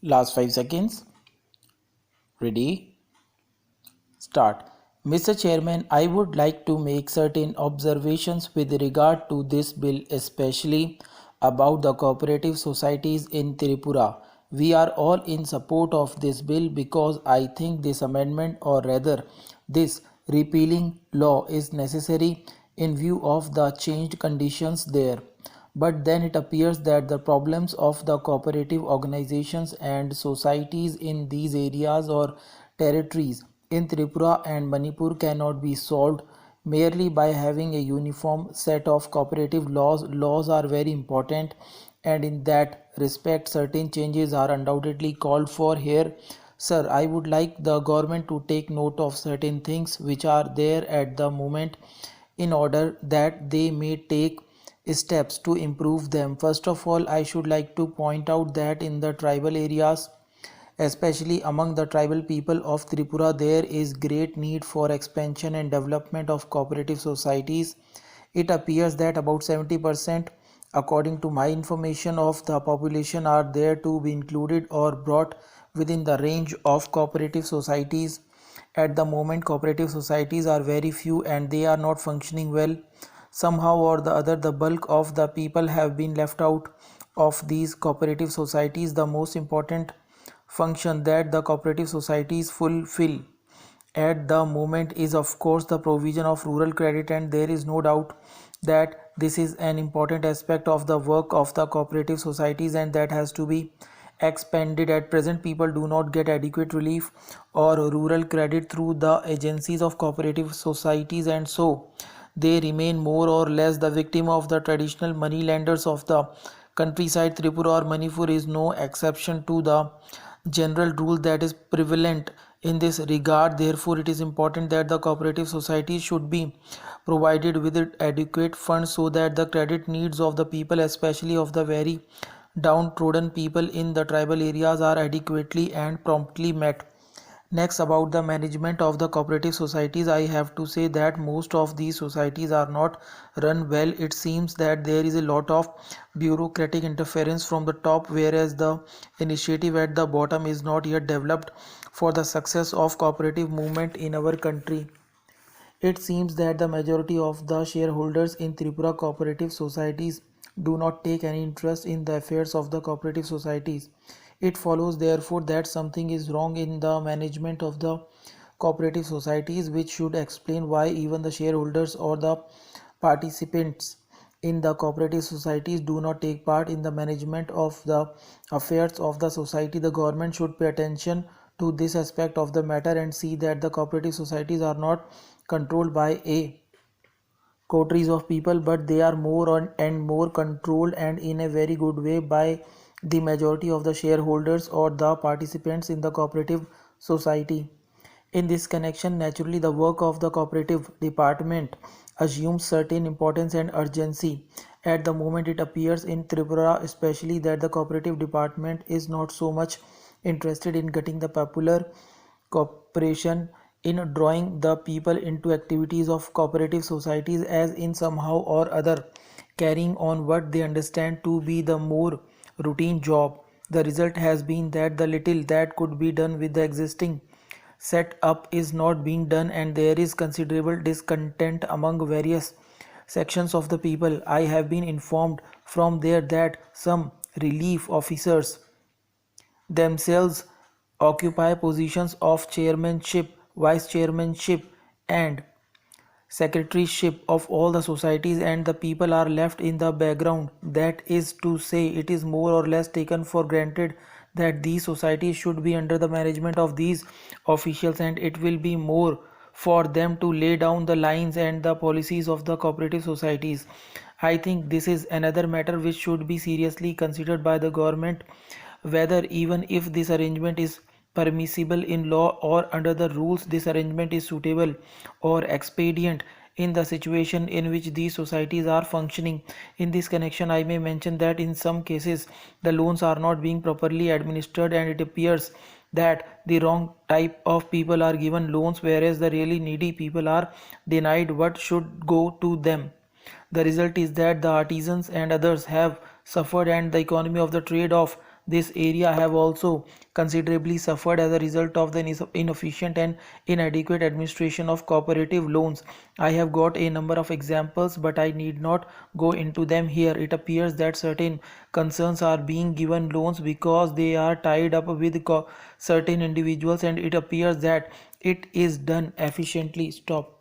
Last 5 seconds. Ready? Start. Mr. Chairman, I would like to make certain observations with regard to this bill, especially about the cooperative societies in Tripura. We are all in support of this bill because I think this amendment, or rather, this repealing law, is necessary in view of the changed conditions there. But then it appears that the problems of the cooperative organizations and societies in these areas or territories in Tripura and Manipur cannot be solved merely by having a uniform set of cooperative laws. Laws are very important, and in that respect, certain changes are undoubtedly called for here. Sir, I would like the government to take note of certain things which are there at the moment in order that they may take steps to improve them. First of all, I should like to point out that in the tribal areas, especially among the tribal people of Tripura, there is great need for expansion and development of cooperative societies. It appears that about 70%, according to my information, of the population are there to be included or brought within the range of cooperative societies. At the moment, cooperative societies are very few and they are not functioning well. Somehow or the other, the bulk of the people have been left out of these cooperative societies. The most important function that the cooperative societies fulfill at the moment is of course the provision of rural credit, and there is no doubt that this is an important aspect of the work of the cooperative societies and that has to be expanded. At present, people do not get adequate relief or rural credit through the agencies of cooperative societies, and so they remain more or less the victim of the traditional money lenders of the countryside. Tripura or Manipur is no exception to the general rule that is prevalent in this regard. Therefore, it is important that the cooperative societies should be provided with adequate funds so that the credit needs of the people, especially of the very downtrodden people in the tribal areas, are adequately and promptly met. Next, about the management of the cooperative societies, I have to say that most of these societies are not run well. It seems that there is a lot of bureaucratic interference from the top, whereas the initiative at the bottom is not yet developed for the success of cooperative movement in our country. It seems that the majority of the shareholders in Tripura cooperative societies do not take any interest in the affairs of the cooperative societies. It follows therefore that something is wrong in the management of the cooperative societies, which should explain why even the shareholders or the participants in the cooperative societies do not take part in the management of the affairs of the society. The government should pay attention to this aspect of the matter and see that the cooperative societies are not controlled by a coteries of people, but they are more and more controlled, and in a very good way, by the majority of the shareholders or the participants in the cooperative society. In this connection, naturally, the work of the cooperative department assumes certain importance and urgency. At the moment, it appears in Tripura, especially, that the cooperative department is not so much interested in getting the popular cooperation in drawing the people into activities of cooperative societies as in somehow or other carrying on what they understand to be the more routine job. The result has been that the little that could be done with the existing set up is not being done, and there is considerable discontent among various sections of the people. I have been informed from there that some relief officers themselves occupy positions of chairmanship, vice chairmanship, and secretaryship of all the societies, and the people are left in the background. That is to say, it is more or less taken for granted that these societies should be under the management of these officials, and it will be more for them to lay down the lines and the policies of the cooperative societies. I think this is another matter which should be seriously considered by the government, whether even if this arrangement is permissible in law or under the rules, this arrangement is suitable or expedient in the situation in which these societies are functioning. In this connection, I may mention that in some cases the loans are not being properly administered, and it appears that the wrong type of people are given loans, whereas the really needy people are denied what should go to them. The result is that the artisans and others have suffered, and the economy of the trade of this area have also considerably suffered as a result of the inefficient and inadequate administration of cooperative loans. I have got a number of examples, but I need not go into them here. It appears that certain concerns are being given loans because they are tied up with certain individuals, and it appears that it is done efficiently. Stop.